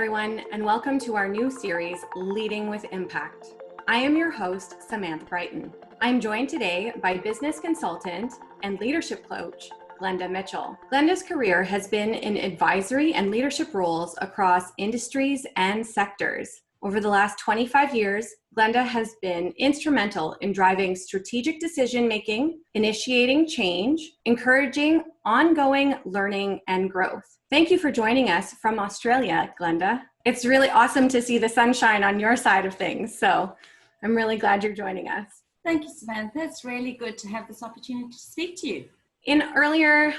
everyone, and welcome to our new series, Leading with Impact. I am your host, Samantha Brighton. I'm joined today by business consultant and leadership coach, Glenda Mitchell. Glenda's career has been in advisory and leadership roles across industries and sectors. Over the last 25 years, Glenda has been instrumental in driving strategic decision-making, initiating change, encouraging ongoing learning and growth. Thank you for joining us from Australia, Glenda. It's really awesome to see the sunshine on your side of things, so I'm really glad you're joining us. Thank you, Samantha. It's really good to have this opportunity to speak to you. In earlier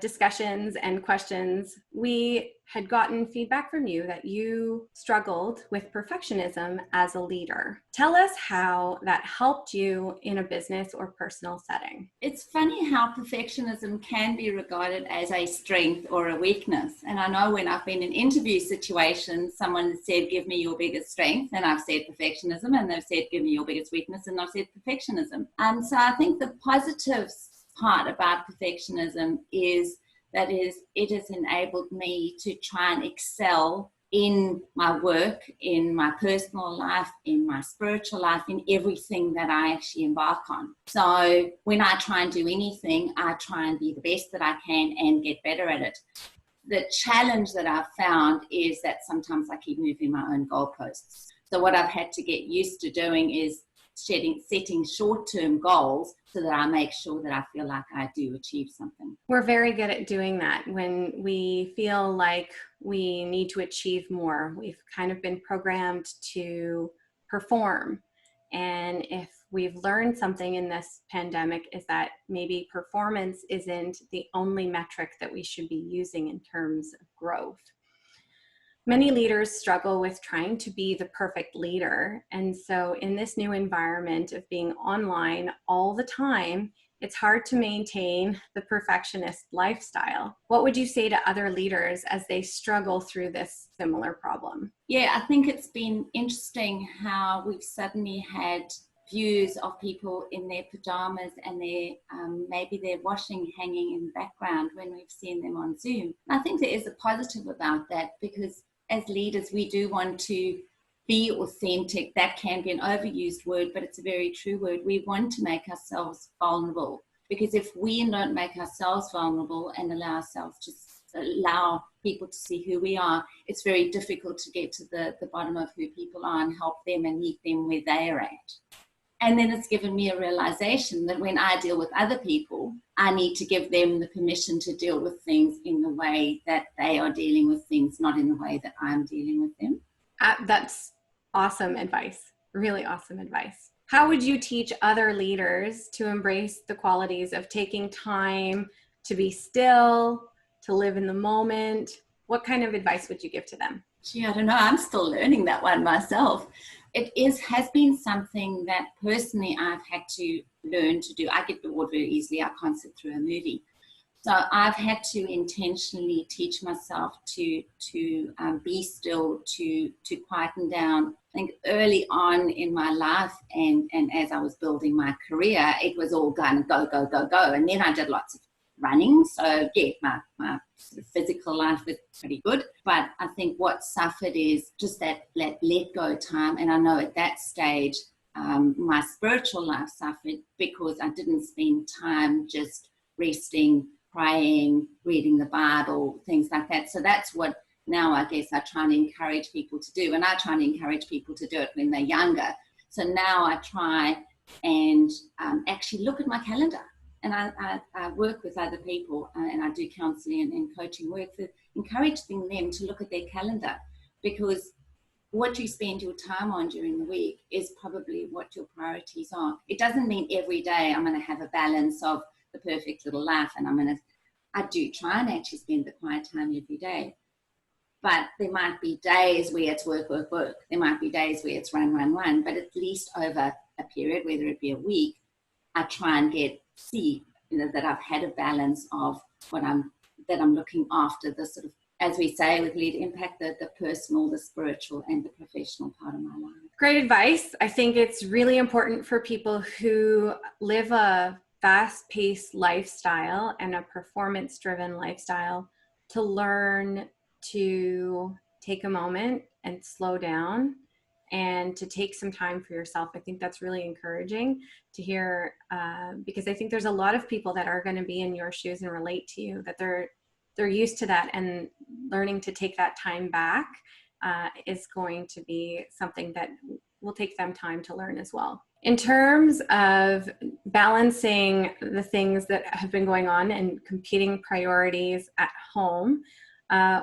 discussions and questions, we had gotten feedback from you that you struggled with perfectionism as a leader. Tell us how that helped you in a business or personal setting. It's funny how perfectionism can be regarded as a strength or a weakness. And I know when I've been in interview situations, someone has said, give me your biggest strength. And I've said perfectionism, and they've said, give me your biggest weakness. And I've said perfectionism. So I think the positives part about perfectionism is that it has enabled me to try and excel in my work, in my personal life, in my spiritual life, in everything that I actually embark on. So when I try and do anything, I try and be the best that I can and get better at it. The challenge that I've found is that sometimes I keep moving my own goalposts. So what I've had to get used to doing is setting short-term goals so that I make sure that I feel like I do achieve something. We're very good at doing that when we feel like we need to achieve more. We've kind of been programmed to perform. And if we've learned something in this pandemic is that maybe performance isn't the only metric that we should be using in terms of growth. Many leaders struggle with trying to be the perfect leader. And so in this new environment of being online all the time, it's hard to maintain the perfectionist lifestyle. What would you say to other leaders as they struggle through this similar problem? Yeah, I think it's been interesting how we've suddenly had views of people in their pajamas and maybe their washing hanging in the background when we've seen them on Zoom. I think there is a positive about that because as leaders, we do want to be authentic. That can be an overused word, but it's a very true word. We want to make ourselves vulnerable because if we don't make ourselves vulnerable and allow people to see who we are, it's very difficult to get to the bottom of who people are and help them and meet them where they are at. And then it's given me a realization that when I deal with other people, I need to give them the permission to deal with things in the way that they are dealing with things, not in the way that I'm dealing with them. That's awesome advice. Really awesome advice. How would you teach other leaders to embrace the qualities of taking time to be still, to live in the moment? What kind of advice would you give to them? Gee, I don't know. I'm still learning that one myself. Has been something that personally I've had to learn to do. I get bored very easily. I can't sit through a movie. So I've had to intentionally teach myself to be still, to quieten down. I think early on in my life and as I was building my career, it was all go, go, go, go, go. And then I did lots of running. So yeah, my sort of physical life was pretty good. But I think what suffered is just that let go time. And I know at that stage, my spiritual life suffered because I didn't spend time just resting, praying, reading the Bible, things like that. So that's what now I guess I try and encourage people to do. And I try and encourage people to do it when they're younger. So now I try and actually look at my calendar. And I work with other people and I do counseling and coaching work, for encouraging them to look at their calendar because what you spend your time on during the week is probably what your priorities are. It doesn't mean every day I'm going to have a balance of the perfect little life and I do try and actually spend the quiet time every day. But there might be days where it's work, work, work. There might be days where it's run, run, run. But at least over a period, whether it be a week, I try and see that I've had a balance of that I'm looking after the sort of, as we say with LeaderImpact, the personal, the spiritual, and the professional part of my life. Great advice. I think it's really important for people who live a fast-paced lifestyle and a performance-driven lifestyle to learn to take a moment and slow down and to take some time for yourself. I think that's really encouraging to hear, because I think there's a lot of people that are going to be in your shoes and relate to you, that they're used to that, and learning to take that time back is going to be something that will take them time to learn as well. In terms of balancing the things that have been going on and competing priorities at home,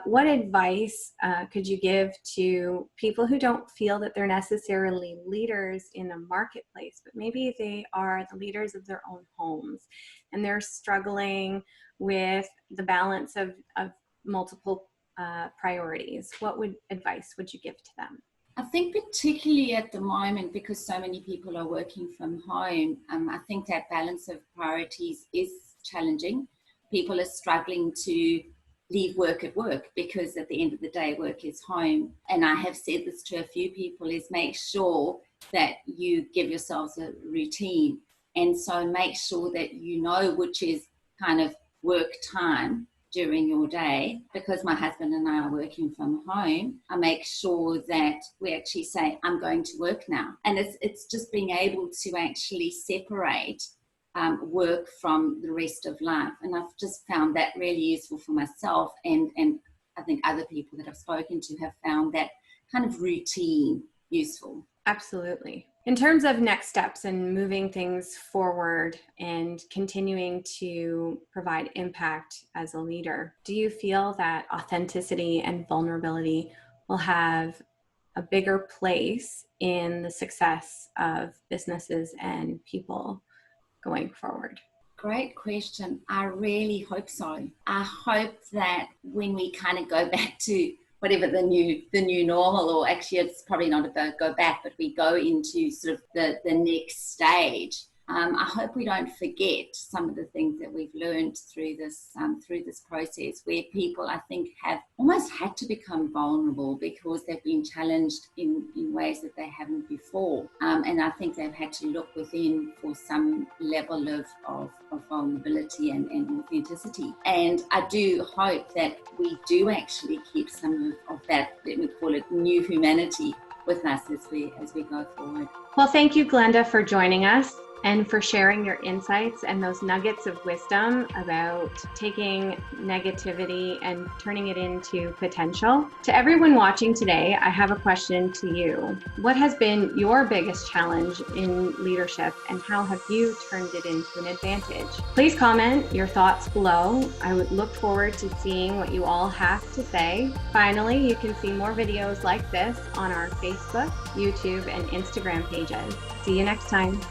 what advice could you give to people who don't feel that they're necessarily leaders in a marketplace, but maybe they are the leaders of their own homes and they're struggling with the balance of multiple priorities? What advice would you give to them? I think particularly at the moment, because so many people are working from home, I think that balance of priorities is challenging. People are struggling to leave work at work, because at the end of the day, work is home. And I have said this to a few people, is make sure that you give yourselves a routine. And so make sure that you know which is kind of work time during your day. Because my husband and I are working from home, I make sure that we actually say, I'm going to work now. And it's just being able to actually separate work from the rest of life. And I've just found that really useful for myself, and I think other people that I've spoken to have found that kind of routine useful. Absolutely. In terms of next steps and moving things forward and continuing to provide impact as a leader, do you feel that authenticity and vulnerability will have a bigger place in the success of businesses and people going forward? Great question. I really hope so. I hope that when we kind of go back to whatever the new normal, or actually it's probably not about go back, but we go into sort of the next stage. I hope we don't forget some of the things that we've learned through this process, where people, I think, have almost had to become vulnerable because they've been challenged in ways that they haven't before. And I think they've had to look within for some level of vulnerability and authenticity. And I do hope that we do actually keep some of that, let me call it, new humanity with us as we go forward. Well, thank you, Glenda, for joining us and for sharing your insights and those nuggets of wisdom about taking negativity and turning it into potential. To everyone watching today, I have a question to you. What has been your biggest challenge in leadership, and how have you turned it into an advantage? Please comment your thoughts below. I would look forward to seeing what you all have to say. Finally, you can see more videos like this on our Facebook, YouTube, and Instagram pages. See you next time.